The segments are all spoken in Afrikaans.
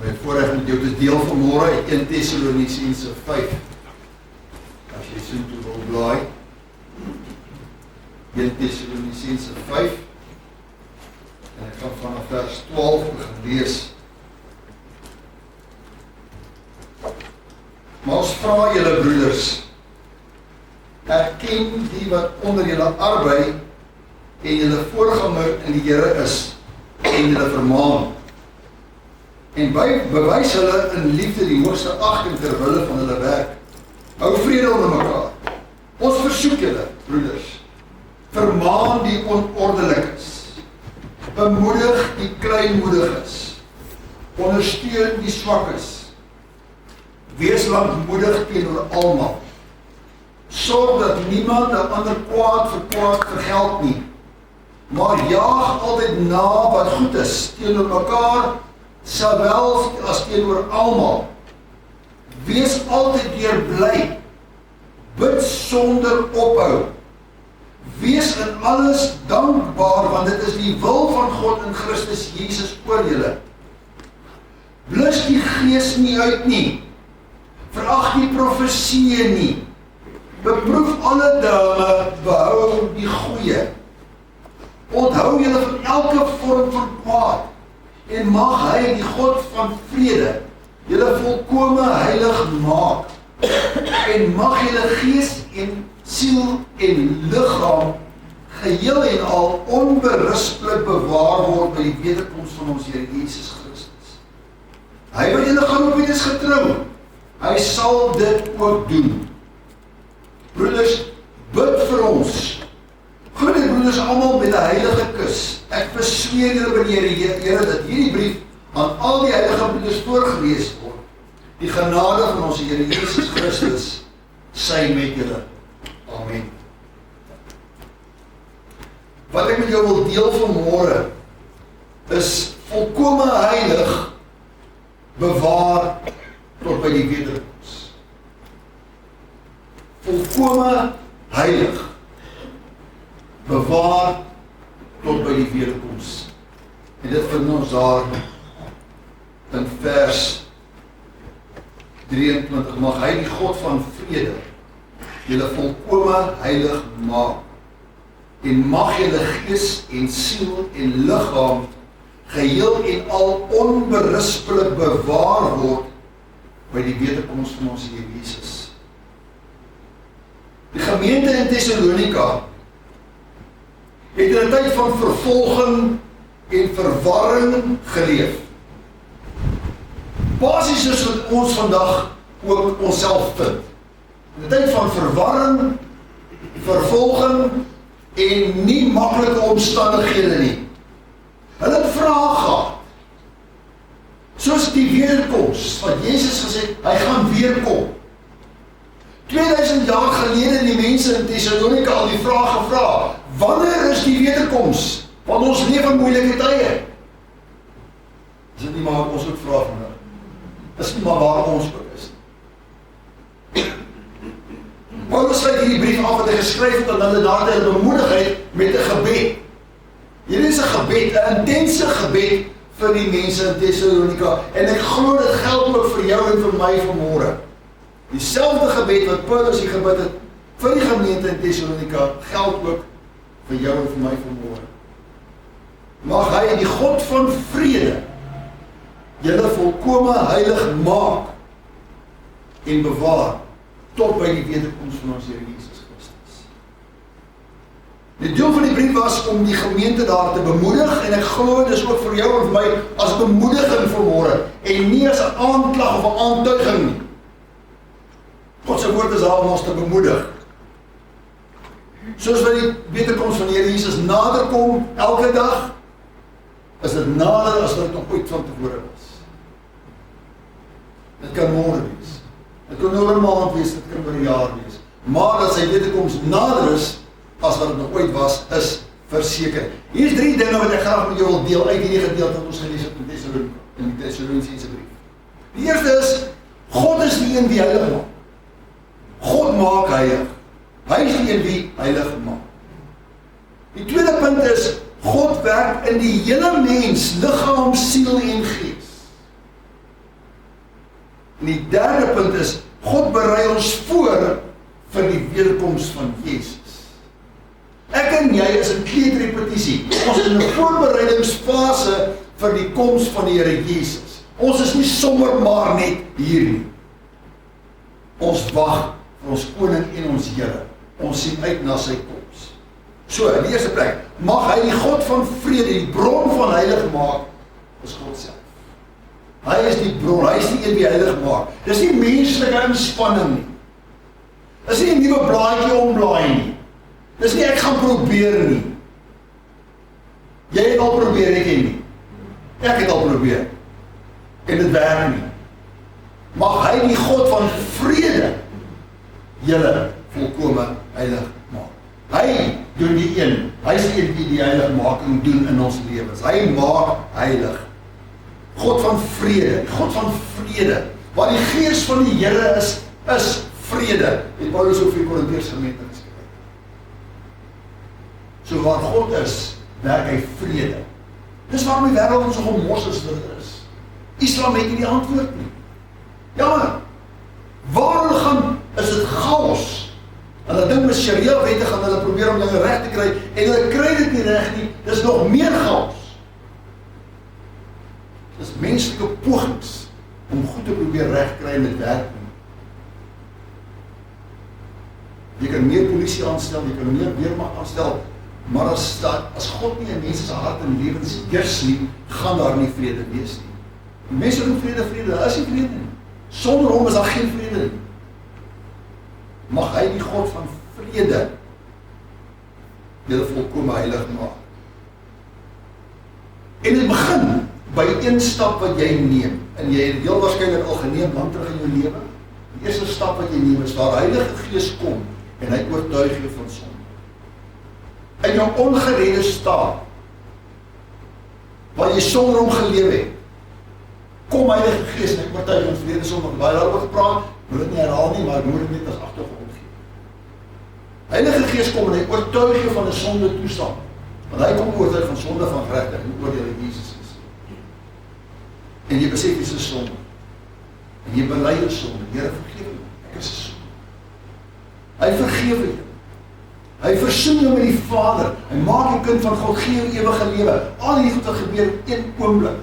My voorreg met jou te deel vanmôre uit 1 Tessalonisense 5. As jy so toe wil blaai. 1 Tessalonisense 5. En ek gaan vanaf vers 12 begin lees. Maar ons vra julle broeders, erken die wat onder julle arbei en julle voorganger in die Here is en julle vermaan. En bewys hulle in liefde die hoogste agting ter wille van hulle werk. Hou vrede onder mekaar. Ons versoek julle, broeders, vermaan die onordelikes, bemoedig die kleinmoediges, ondersteun die swakkes, wees lankmoedig teenoor almal. Sorg dat niemand 'n ander kwaad vir kwaad vergeld nie, maar jaag altyd na wat goed is teenoor mekaar, sowel as teenoor almal. Wees altyd weer bly, bid sonder ophou, wees in alles dankbaar, want dit is die wil van God in Christus Jesus oor julle. Blus die gees nie uit nie, verag die profesieë nie, beproef alle dinge, behou die goeie. Onthou julle van elke vorm van kwaad, en mag hy, die God van vrede, julle volkome heilig maak, en mag julle gees en siel en liggaam geheel en al onberispelik bewaar word by die wederkoms van ons Here Jesus Christus. Hy wat julle geroep het is getrou, hy sal dit ook doen. Broeders, bid vir ons. Groet die broeders almal met 'n heilige kus. Ek besweer julle by die Here dat hierdie brief aan al die heilige broeders voorgelees word. Die genade van ons Here Jesus Christus sy met julle. Amen. Wat ek met jou wil deel vanmôre is volkome heilig bewaar tot by die wederkoms. Volkome heilig bewaar tot by die wederkoms. En dit vind ons daar in vers 23. Mag hy die God van vrede julle volkome heilig maak, en mag julle gees en siel en liggaam geheel en al onberispelik bewaar word by die wederkoms van ons Here Jesus. Die gemeente in Thessalonika het in 'n tyd van vervolging en verwarring geleef. Basies is wat ons vandag ook onsself vind. In 'n tyd van verwarring, vervolging en nie maklike omstandighede nie. Hulle het vrae gehad. Soos die wederkoms, wat Jesus gesê het, hy gaan weer kom. 2000 jaar gelede die mense in Thessalonika al die vraag gevra, wanneer is die wederkoms? Want ons leef in moeilike tye. Is dit nie maar ons ook vra vandag? Is nie maar waar ons ook is. Paulus sluit hierdie brief af wat hy geskryf het, en hulle daarna hulle bemoedig het met 'n gebed. Hierdie is 'n gebed, 'n intense gebed vir die mense in Thessalonika, en ek glo dit geld ook vir jou en vir my vanmôre. Dieselfde gebed wat Paulus hier gebid het vir die gemeente in Thessalonika, geld ook vir jou en vir my vanmôre. Mag hy, die God van vrede, julle volkome heilig maak en bewaar tot by die wederkoms van ons Here Jesus Christus. Die doel van die brief was om die gemeente daar te bemoedig, en ek glo dis ook vir jou en vir my as bemoediging vanmôre, en nie as 'n aanklag of 'n aantuiging nie. God se woord is daar om ons te bemoedig. Soos wat die wederkoms van die Here Jesus nader kom elke dag, is dit nader as wat dit nog ooit van tevore was. Dit kan môre wees. Dit kan oor 'n maand wees, dit kan oor 'n jaar wees. Maar dat sy wederkoms nader is as wat dit nog ooit was, is verseker. Hier is 3 dinge wat ek graag met jou wil deel uit hierdie gedeelte wat ons gelees het in die Tessalonisense brief. Die eerste is, God is die een wie heilig maak. God maak heilig. Hy is die een wie heilig maak. Die tweede punt is, God werk in die hele mens, liggaam, siel en gees. En die derde punt is, God berei ons voor vir die weerkoms van Jesus. Ek en jy is in kleedrepetisie. Ons is in 'n voorbereidingsfase vir die koms van die Here Jesus. Ons is nie sommer maar net hier nie. Ons wag vir ons koning en ons Here. Ons sien uit na sy koms. So, in die eerste plek, mag hy die God van vrede, die bron van heilig maak, is God self. Hy is die bron, hy is die een wie heilig maak. Dis nie menslike inspanning nie. Dis nie 'n nuwe blaadjie omblaai nie. Dis nie ek gaan probeer nie. Jy het al probeer, ek nie. Ek het al probeer. En dit werk nie. Mag hy die God van vrede julle volkome heilig maak. Hy doen die een. Hy is die een die heiligmaking doen in ons lewens. Hy maak heilig. God van vrede. God van vrede. Waar die gees van die Here is vrede. Het Paulus ook vir die Korintiërs gemeente geskryf. So waar God is, werk hy vrede. Dis waarom die wêreld ons so gemors is. Islam het nie die antwoord nie. Jammer. Waar hulle gaan, is dit chaos. Hulle ding met Sharia wette gaan hulle probeer om dinge reg te kry, en hulle kry dit nie reg nie, dis nog meer chaos. Dis menslike pogings om goed te probeer reg kry en dit werk nie. Jy kan meer polisie aanstel, jy kan meer weermag aanstel, maar as God nie in mense se hart en lewens heers nie, gaan daar nie vrede wees nie. Die mense roep vrede, daar is nie vrede nie. Sonder hom is daar geen vrede nie. Mag hy die God van vrede julle volkome heilig maak. En dit begin by een stap wat jy neem, en jy het heel waarskynlik al geneem lang terug in jou lewe. Die eerste stap wat jy neem is waar Heilige Gees kom en hy oortuig jou van sonde. In jou ongeredde staat, waar jy sonder hom geleef het, kom Heilige Gees en hy oortuig jou van vrede sonde. Baie daaroor gepraat, moet dit nie herhaal nie, maar moet dit net as agtergrond gee. Heilige Gees kom en hy oortuig jou van 'n sonde toestand. Want hy kom oortuig van sonde, van geregtigheid en oordeel in Jesus is. En jy besef dis 'n sonde. En jy bely jou sonde. Here vergewe my. Ek is 'n sonde. Hy vergewe jou. Hy versoen jou met die Vader. Hy maak jou kind van God, gee jou ewige lewe. Al hierdie goed wat gebeur in een oomblik.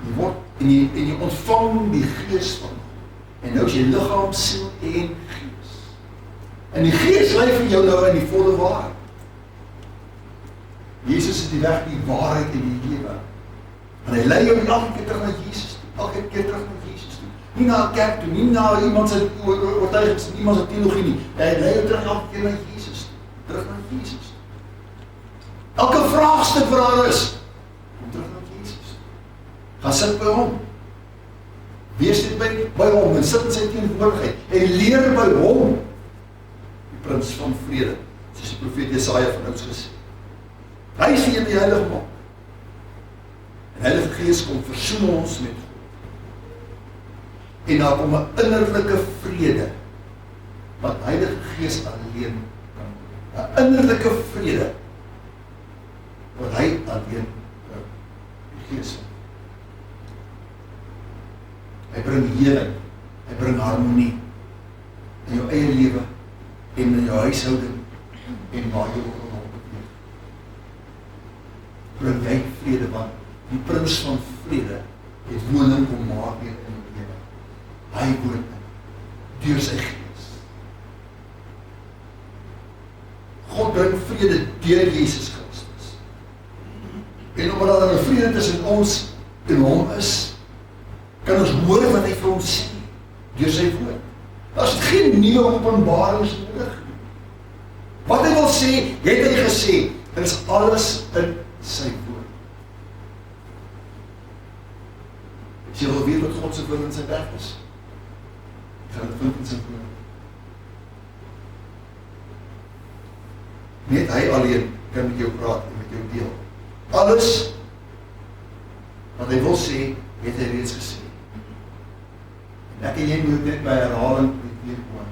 Jy word en jy ontvang die Gees van God. En nou is jy liggaam, siel en gees. En die Gees lei vir jou nou in die volle waarheid. Jesus is die weg, die waarheid en die lewe. En hy lei jou elke keer terug na Jesus toe. Elke keer terug na Jesus toe. Nie na 'n kerk toe, nie na iemand se oortuigings, iemand se teologie nie. Hy lei jou terug elke keer na Jesus toe. Terug na Jesus toe. Elke vraagstuk wat daar is, kom terug na Jesus. Gaan sit by hom. Wees dit by hom en sit in sy teenwoordigheid en leer by hom. Die prins van vrede, soos die profeet Jesaja van ons gesê. Hy is die heilige maak. En Heilige Gees kom versoen ons met God. En daar kom 'n innerlike vrede wat Heilige Gees alleen kan. 'n innerlike vrede wat hy alleen kan. Die Gees. Hy bring heling, hy bring harmonie in jou eie lewe en in jou huishouding en waar jy ook al beweeg. Bring jy vrede, want die prins van vrede het woning kom maak weer in jou lewe. Hy woon deur sy Gees. God bring vrede deur Jesus Christus. En omdat daar 'n vrede tussen ons en hom is, kan ons hoor wat hy vir ons sê deur sy woord. Daar's geen nuwe openbarings nodig nie. Wat hy wil sê, het hy gesê. Dit is alles in sy woord. As jy wil weet wat God se wil in sy weg is, jy gaan dit vind in sy woord. Net hy alleen kan met jou praat en met jou deel. Alles wat hy wil sê, het hy reeds gesê. En ek en jy moet net by herhaling weer kom.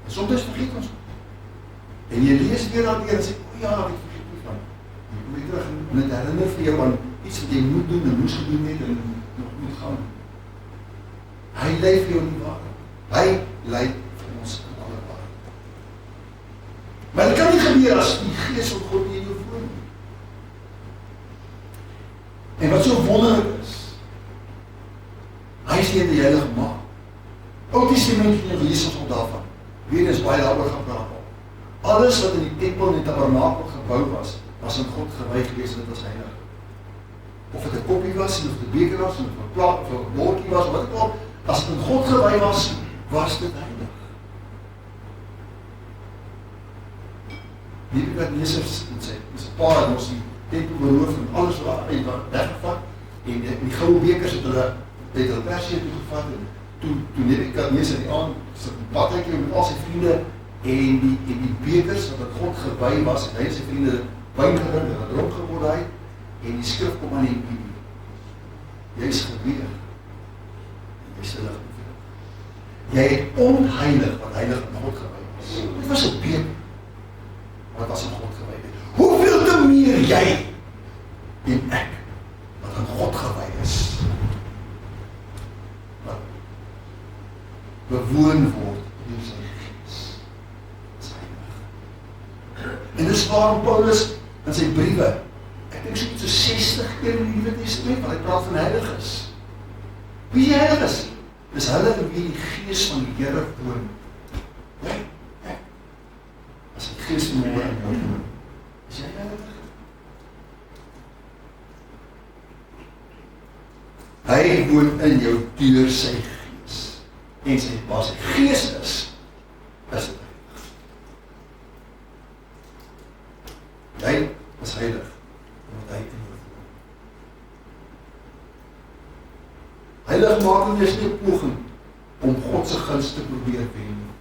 En soms vergeet ons. En jy lees weer aan en sê, o ja, ek vergeet nie van. Jy kom weer terug en dit herinner vir jou aan iets wat jy moet doen en moes gedoen het en nog moet gaan. Hy lei vir jou die waarheid. Hy lei vir ons in alle waarheid. Maar dit kan nie gebeur as die Gees van God nie in jou woon nie. En wat so wonderlik is, hy is nie in die heilige maak. Ou Testament lees ons al daarvan. Weer is baie daaroor gepraat al. Alles wat in die tempel en die tabernakel gebou was in God gewy gewees en dit was heilig. Of het 'n koppie was, of het 'n beker was, of 'n plaat, of 'n bordjie was, wat ook al, as het in God gewy was dit heilig. Nebukadneser en sy pa het ons die tempel beroof en alles wat weggevat, en die goue bekers het hulle Persië toe gevat, en toe Nebukadneser die aand sy pad uitgekom met al sy vriende, en die bekers wat God gewy was, en hy en sy vriende wyn gedrink, en dronk geword hy, en die skrif kom aan die jy is geweer, en jy is te lig beveel. Jy het onheilig wat heilig aan God gewy was. Dit was 'n beker wat was aan God gewy. Hoeveel te meer jy en ek wat aan God gewy is, wat bewoon word deur sy Gees. Dis heilig. En dis waarom Paulus in sy briewe, ek dink so 60 keer in die Nuwe Testament, wat hy praat van heilig is. Wie die heilig is? Dis hulle in wie die Gees van die Here woon. Jy, as die Gees van die Here woon, is jy heilig? Hy woon in jou deur sy Gees. En sy waar sy Gees is dit heilig. Jy is heilig. Wat hy in jou woon. Heiligmaking is nie 'n poging om God se guns te probeer wen nie.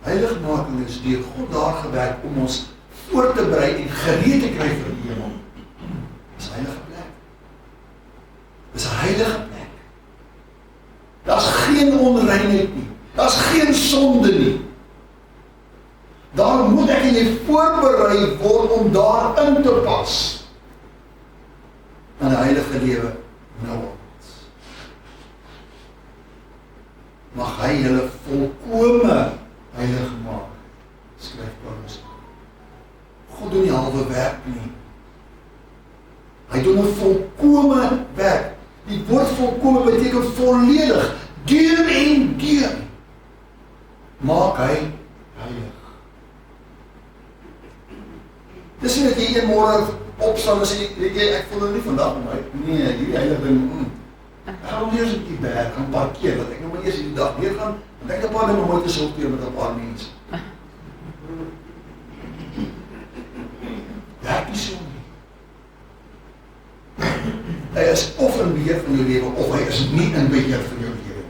Heiligmaking is deur God daar gewerk om ons voor te berei en gereed te kry vir die hemel. Dis 'n heilige plek. Dis 'n heilige plek. Daar's geen onreinheid nie. Daar's geen sonde nie. Daar moet ek en jy voorberei word om daarin te pas. In 'n heilige lewe nou ons. Mag hy julle volkome heilig maak, skryf Paulus. God doen nie halwe werk nie. Hy doen 'n volkome werk. Die woord volkome beteken volledig, deur en deur. Maak hy heilig. Dis nie dat jy een môre opstaan en sê, weet jy, ek voel nou nie vandag om my, nee, hierdie heilige ding, ek gaan om eers op die berg gaan parkeer, dat ek nou maar eers die dag weer gaan, want ek het 'n paar dinge mooi te sorteer met 'n paar mense. Werk nie so nie. Hy is of in beheer van jou lewe, of hy is nie in beheer van jou lewe.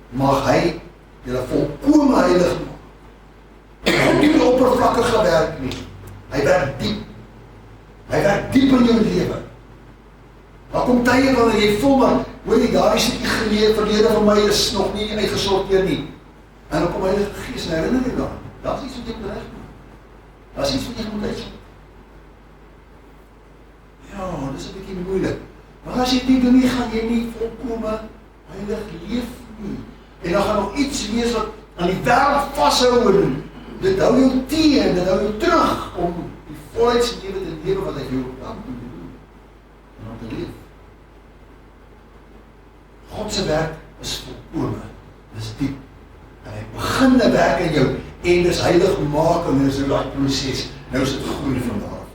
Mag hy julle volkome heilig maak. Hy doen nie oppervlakkige werk nie. Hy werk diep. Hy werk diep in jou lewe. Daar kom tye wanneer jy voel, maar hoor jy, daar is die verlede van my is nog nie uitgesorteer nie. En dan kom hy die Gees en herinner jy daar. Daar is iets wat jy moet regmaak. Daar is iets wat jy moet uitsorteer. Ja, dit is 'n bietjie moeilik. Maar as jy dit doen nie, gaan jy nie volkome heilig leef nie. En dan gaan nog iets wees wat aan die wêreld vashou en dit hou jou teen, dit hou jou terug om die volheidslewe te lewe wat hy jou aan te doen. En om te leef. God se werk is volkome, dis diep. En hy begin 'n werk in jou en dis heiligmaking en dis nou daai proses. Nou is dit groei van daar af.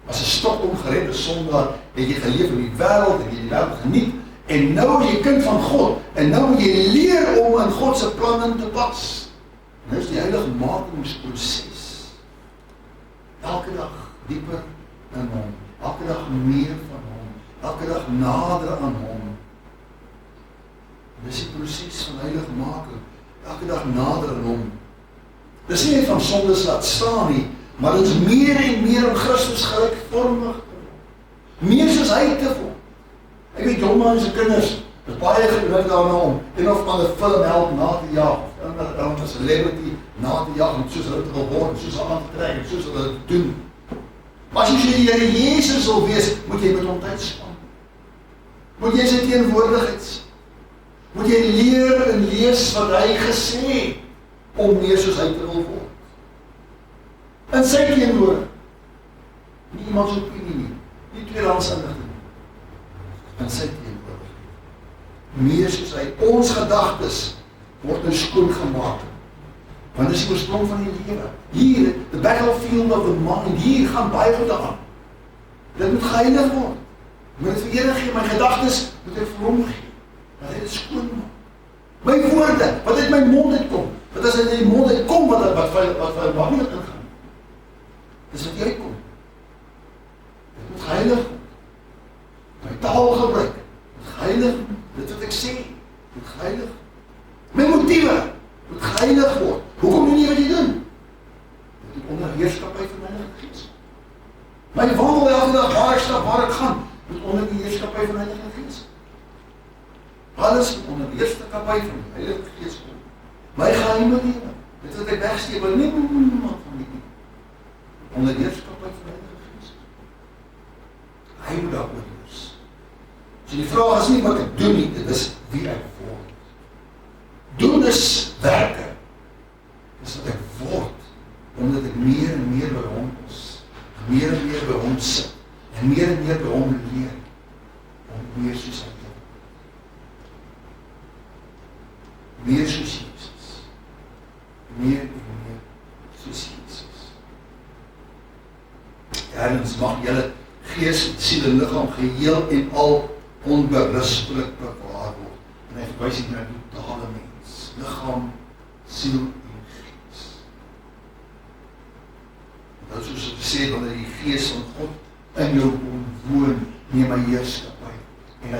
As 'n stok ongeredde sondaar het jy geleef in die wêreld en jy die wêreld geniet en nou is jy kind van God en nou moet jy leer om in God se plan in te pas. Nou is die heiligmakingsproses. Elke dag dieper in hom, elke dag meer van hom, elke dag nader aan hom. Dis die proses van heiligmaking, elke dag nader aan hom. Dis nie net van sondes laat staan nie, maar dit is meer en meer in Christus gelykvormig te word. Meer soos hy te word. Ek weet jongman se kinders, is baie gedruk daarna om een of ander film help na te jaag, of 'n celebrity na te jaag, en soos hulle te wil word, soos hulle aan te trek, en soos hulle dit doen. As jy die Here Jesus wil wees, moet jy met hom tyd spandeer. Moet jy sy teenwoordigheid, moet jy leer en lees wat hy gesê het, om meer soos hy te wil word. In sy teenwoordigheid. Nie iemand se opinie nie, nie tweedehands inligting nie. In sy teenwoordigheid. Meer soos hy, ons gedagtes word nou skoon gemaak. Want dis die oorsprong van die lewe. Hier, the battlefield of the mind, hier gaan baie goed aan. Dit moet geheilig word. Moet dit vir Here gee, my gedagtes moet ek vir hom gee. Dat hy dit skoon maak. My woorde, wat uit my mond uitkom, wat as uit die mond uitkom, wat waar nie ingaan. Dis wat jy kom. Dit moet geheilig word. My taalgebruik moet geheilig word. Dit wat ek sê, moet geheilig word. My motiewe moet geheilig word. Hoekom doen jy wat jy doen? Dit moet onder heerskappy van my Heilige Gees. My wandel elke dag waar ek stap, waar ek gaan, moet onder die heerskappy van Heilige Gees. Alles moet onder die heerskappy van die Heilige Gees kom. My geheime lewe, dit wat ek wegsteek, wil nie niemand van my nie. Onder die heerskappy van die Heilige Gees. Hy moet daar oorheers. So die vraag is nie wat ek doen nie, dit is wie ek word. Doen is werke. Dis wat ek word, omdat ek meer en meer by hom is. Meer en meer by hom sit. En meer by hom leer. Om meer soos hy wil. Meer soos Jesus. Meer en meer soos Jesus. Herrens, mag julle gees, siel en liggaam geheel en al onberispelik bewaar word. En hy verwys hier na die totale mens. Liggaam, siel en gees. En dat is soos het sê, wanneer die gees van God in jou kom woon, neem hy heerskappy. En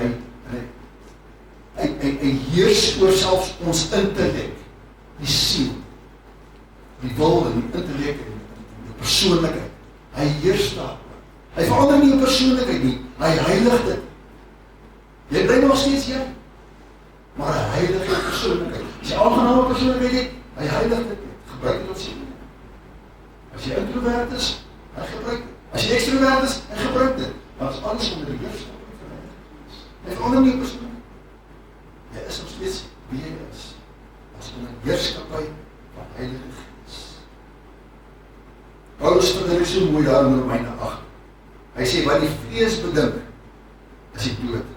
hy heers oor selfs ons intellek, die siel, die wil en die intellek en die persoonlikheid. Hy heers daaroor. Hy verander nie jou persoonlikheid nie, hy heilig dit. Jy bly nog steeds jy, maar hy heilig jou persoonlikheid. As jy aangename persoonlikheid het, hy heilig dit. Gebruik dit op sy manier. As jy introvert is, hy gebruik dit. As jy extrovert is, hy gebruik dit. Maar as alles onder die heerskappy van hy is. Hy verander nie jou persoonlikheid. Jy is nog steeds wie jy is. As onder die heerskappy van Heilige Gees. Paulus verder so mooi daar in Romeine 8. Hy sê, wat die vlees bedink, is die dood.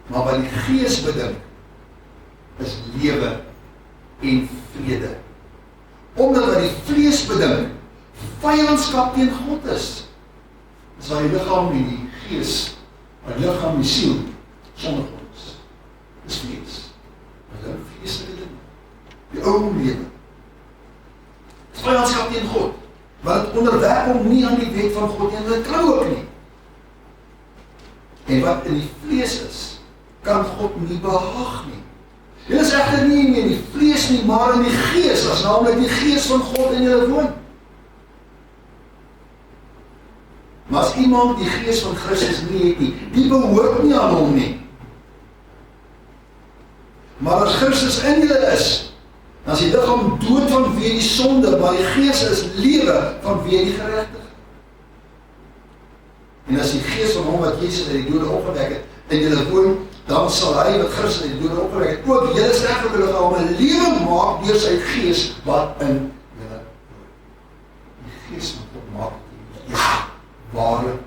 Maar wat die Gees bedink, is lewe en vrede. Omdat wat die vlees bedink, vyandskap teen God is. Dis waar die liggaam en die Gees, waar die liggaam en die siel, sonder God is. Dis vlees. Wat die vleeslike ding. Die ou lewe. Dis vyandskap teen God. Maar het onderwerp hom nie aan die wet van God en dit kan ook nie. En wat in die vlees is, kan God nie behaag nie. Dit is echter nie in die vlees nie, maar in die Gees, as naamlik die Gees van God in julle woon. Maar as iemand die Gees van Christus nie het nie, die behoort nie aan hom nie. Maar as Christus in julle is, dan is die liggaam dood vanweë die sonde, maar die Gees is lewe vanweë die geregtigheid. En as die Gees van hom wat Jesus uit die dode opgewek het in julle woon, dan sal hy wat Christus uit die dode opgewek het, ook julle sterflike liggaam 'n lewe maak deur sy Gees wat in julle woon. Die Gees van God maak die ware lewe.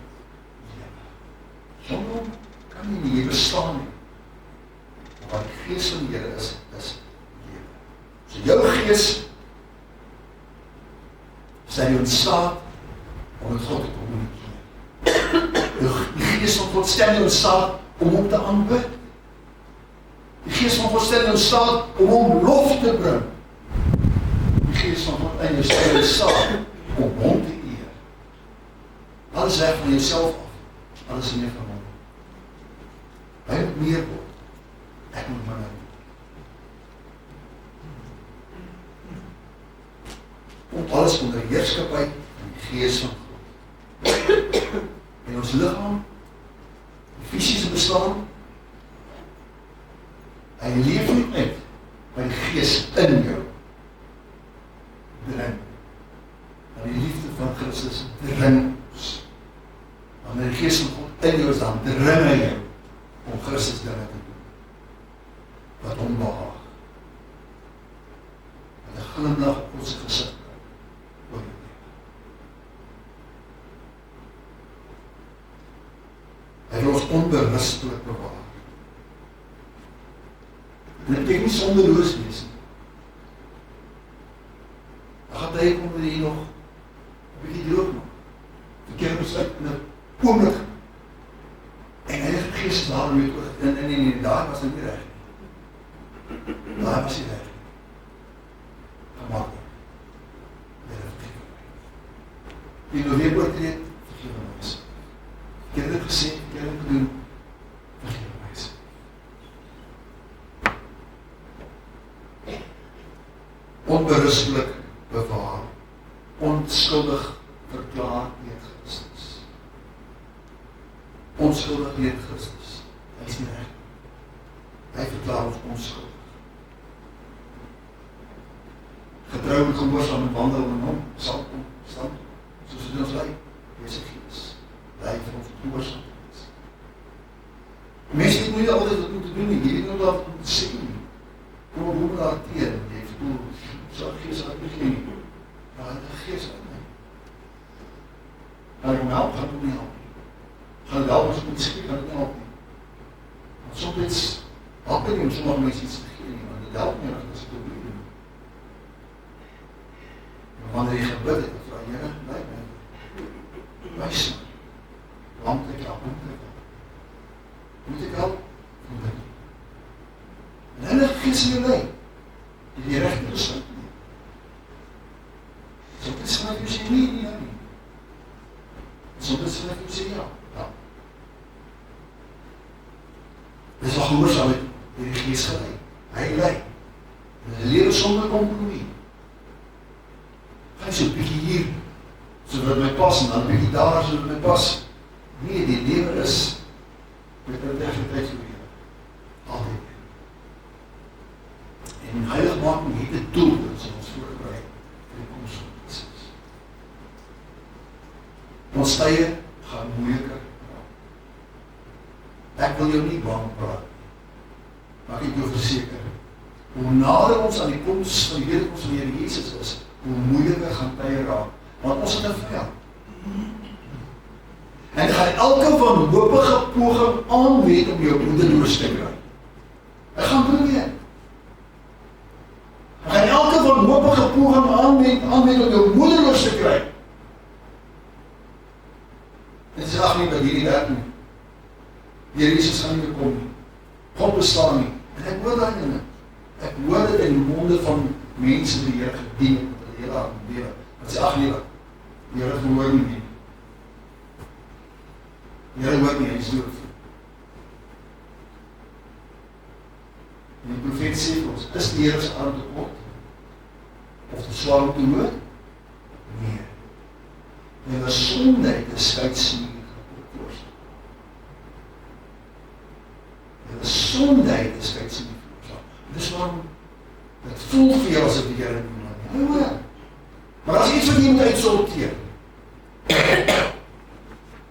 Sonder hom kan jy nie bestaan nie. Maar die Gees van die Here is lewe. So jou Gees stel jou in staat om met God te kommunikeer. Die Gees van God stel jou in staat om hom te aanbid. Die Gees van God stel jou in staat om hom lof te bring. Die Gees van God in jou stel jou in staat om hom te eer. Alles weg van jouself af. Alles meer van hom. Hy moet meer word. Ek moet minder word. Om alles onder heerskappy en die Gees van God. En ons liggaam, die fisiese bestaan, hy leef nie uit, maar die Gees in jou dring. En die liefde van Christus dring ons. Wanneer die Gees van God in jou is, dan dring hy jou om Christus dinge te doen. Wat hom behaag. Met 'n glimlag op ons gesig oor jou lewe. Hy wil ons onberustig bewaar. En dit beteken nie sondeloos wees nie. Dan gaan hy kom hier nog 'n bietjie droog maak. Verkeerde besluit in 'n oomblik. En Heilige Gees is daar met en daar was dit nie reg nie. Daar was hy reg. Gemaak. Wie nou weer oortree, vergewe my asseblief. Ek het dit gesê, ek het dit gedoen, vergewe my asseblief. Onberustig bewaar, onskuldig verklaar deur Christus. Onskuldig deur Christus. Hy is nie reg. Hy verklaar ons onskuldig. Getrou en gehoorsaam en wandel in hom, sal kom stand, soos dit ons lei, Heilige Gees, lei vir ons gehoorsaam wees. Mense het nie altyd wat om te doen nie, jy weet nou wat om te sê nie. Kom op, hoe moet daar teen, jy voel, sal Gees uit my geen nie. Ja, die Gees uit my. Gaan jy help, gaan jy nie help nie. Gaan jy help, as ek moet sê, gaan jy nie help nie. Want soms help jy nie om sommige mense iets te gee nie, want dit help nie, as ek probeer nie. Maar wanneer jy gebid het, vraag jy, Here, wys my. Want ek help, moet ek help. Moet ek help? Moet ek help. En Heilige Gees in jou lei, die regte besluit neem. Soms skryf jy sê nie, ja nie. Soms skryf jy sê ja. Dis al gehoorsaam het die Gees gelei. Hy lei. Dit is 'n lewe sonder kompromie. Gaan so 'n bietjie hier, so wat my pas, en dan 'n bietjie daar, so wat my pas. Nee, die lewe is met 'n tegniese lewe. Altyd. En heiligmaking het 'n doel, dat ons voorberei vir die koms van Jesus. Ons tye gaan moeiliker. Ek wil jou nie bang praat, maar ek jou verseker, hoe nader ons aan die koms van die wederkoms van die Here Jesus is, hoe moeiliker gaan tye raak, want ons het 'n vyand. En hy gaan elke wanhopige poging aanwend om jou moedeloos te kry. Hy gaan probeer. Hy gaan elke wanhopige poging aanwend om jou moedeloos te kry. En sê, ag nie, dat hierdie werk nie. Die Here Jesus gaan nie meer kom nie. God bestaan nie. En ek hoor daai dinge. Ek hoor dit in die monde van mense die Here gedien het met hulle hele lewe. Wat sê, ag nee, die Here verhoor nie nie. Die Here hoor nie, hy is doof. En die profeet sê vir ons, is die Here se arm te kort? Of te swaar om te hoor? Nee. En die sondheid is skeidsmuur. En die sondheid is skeidsmuur. Dis waarom het voel vir jou as ek die Here nie hoor. Maar as iets wat jy moet uitsorteer,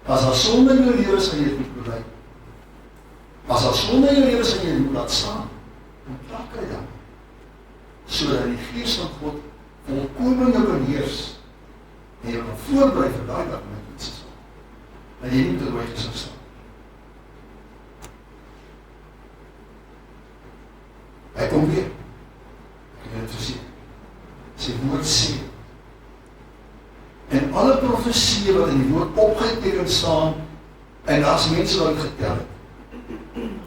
as daar sonde in jou lewe is, gaan jy dit moet bely. As daar sonde in jou lewe is, gaan jy dit moet laat staan. En plak hy dan. Sodat die Gees van God volkomen jou kan heers. En jy kan voorberei vir daai dag met iets is. En jy nie moet erbij gesig staan. Hy kom weer. Ek het dit verseker. Sy woord sê. En alle profesieë wat in die woord opgeteken staan, en as mense wat getel het,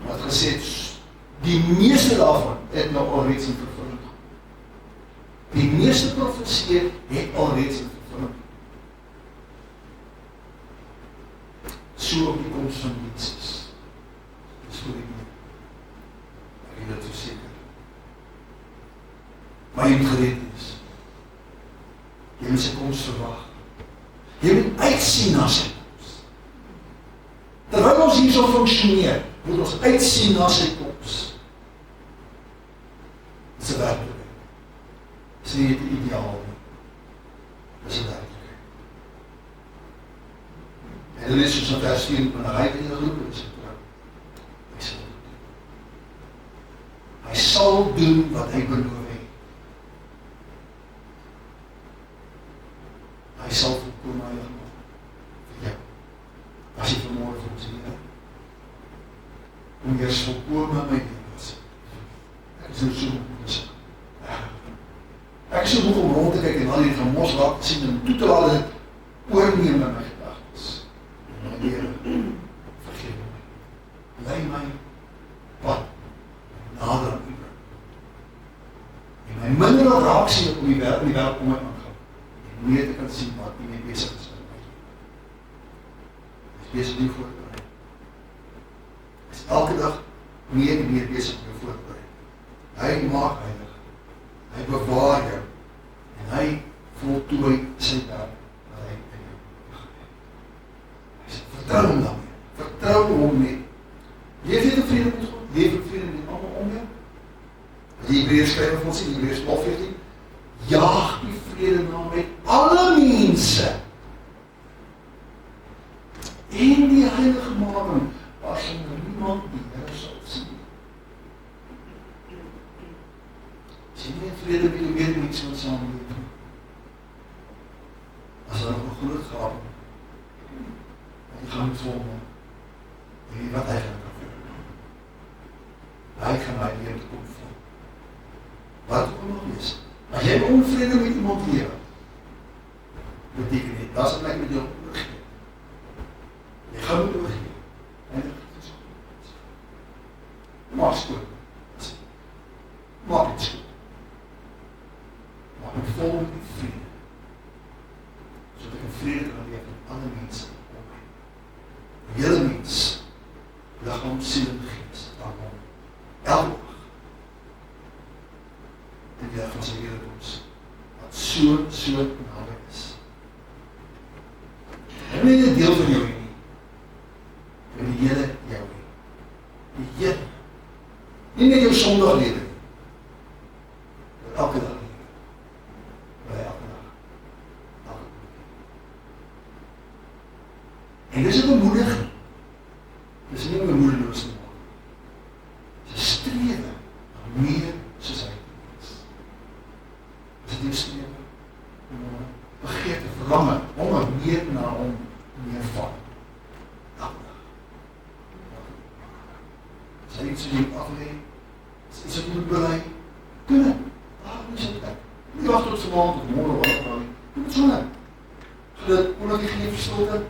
wat gesê het, die meeste daarvan het nou alreeds in vervulling. Die meeste profesieë het alreeds in vervulling. So op die komst van Jesus. Dis voor die meer. Ek het dit verseker. Maar jy moet gereed wees. Jy moet sy komst verwag. Jy moet uitsien na sy komst. Terwyl ons hier so functioneer, moet ons uitsien na sy komst. Dit is 'n werklikheid. Dit is nie 'n ideaal nie. Dit is 'n werklikheid. En En dit is soos in vers 24, hy het in die geroep is. Hy sal doen wat hy beloof het. Hy sal volkome heilig maak vir jou. As jy vanmôre vir ons Here, om jy is volkome my lewe is. Ek is nou so moeg. Ek is so moeg om rond te kyk en al die gemos raak te sien en toe te laat dit oorneem in my gedagtes. My Here, vergeef my. Lei my pad nader aan U. En my minder al raak sien op die wêreld om my aangaan. En meer te kan sien wat U mee besig is met my. Ek is besig om voor te bereid. Ek is elke dag meer en meer besig om jou voor te bereid. Hy maak heilig. Hy bewaar jou. En hy voltooi sy werk wat hy in jou gegeven. Hy sê, vertrou hom daarmee. Vertrou hom mee. Leef jy tevrede met God? Leef jy tevrede met allemaal om jou? Die Hebreërs skryf vir ons in Hebreërs 12:14, jaag die vrede na met alle mense en die heilige making, waarsonder niemand die Here sal sien. As jy nie vrede met die medemens wil saamleef, as daar nog 'n groot grap, en jy gaan met vol maak, en jy wat hy gaan doen. Hy gaan my lewe te kom vol. Wat ook nog is, as jy onvrede met iemand lewe, beteken nie, dat is het met jou oorgeef. Jy gaan moet oorgeef. En dit is goed. Maak skoon. Maak het skoon. Maak het vol met vrede. Zodat ek in vrede kan leef met alle mense om my. Die hele mens, liggaam, siel en gees, daarom, elke dag, in die dag van sy Heerkoms, wat so naby is. En nie een deel van jou nie, maar die hele jou nie. Die hele. Nie net jou sondag lewe, maar elke dag lewe. Maar elke dag. Elke dag. En dis 'n bemoediging. Dis nie 'n bemoediging nie. Dis 'n strewe na meer soos hy is. Dis 'n strewe om begeerte, verlange, om meer na hom meer van. Elke dag. As hy iets moet aflee, as iets wat moet belei, doen het. Daarom is het. Nie wacht tot vanavond of morgen of wat dan. Doen het so. Zodat, omdat jy geen verstolte,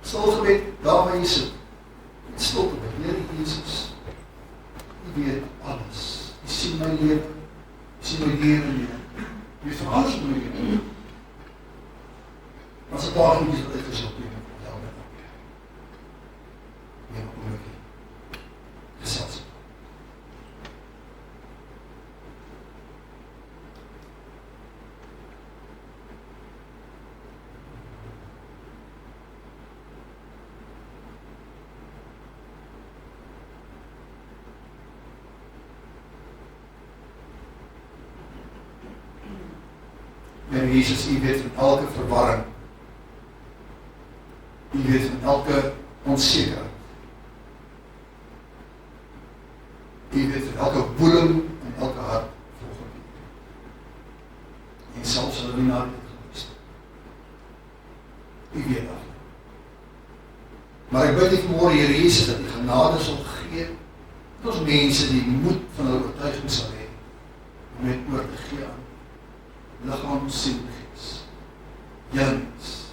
stilgebed, daar waar jy sit. Met stilte met Here Jesus. Jy weet alles. Jy sien my lewe. Jy sien my lewe. Jy weet van alles wat my lewe. Maar as 'n paar goedjies wat uitgesop het, ja, met op. Ja, maar ook gesels. En Jesus, U weet van elke verwarring, U weet van elke onsekerheid, U weet van elke woeling en elke hart volgens U. En selfs hulle nie na dit gewees. U weet dat. Maar ek bid nie vanmôre, Here Jesus, dat U genade sal gee, dat ons mense die moed van hulle oortuiging sal hê, om net oor te gee aan liggaam, siel, gees. Jens,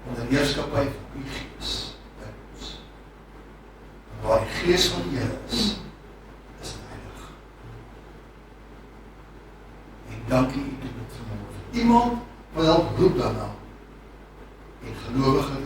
onder heerskappy van U Gees by ons. En waar die Gees van die Here is heilig. En dankie U doen dit vanmôre. Iemand wat help roep daarna en gelowige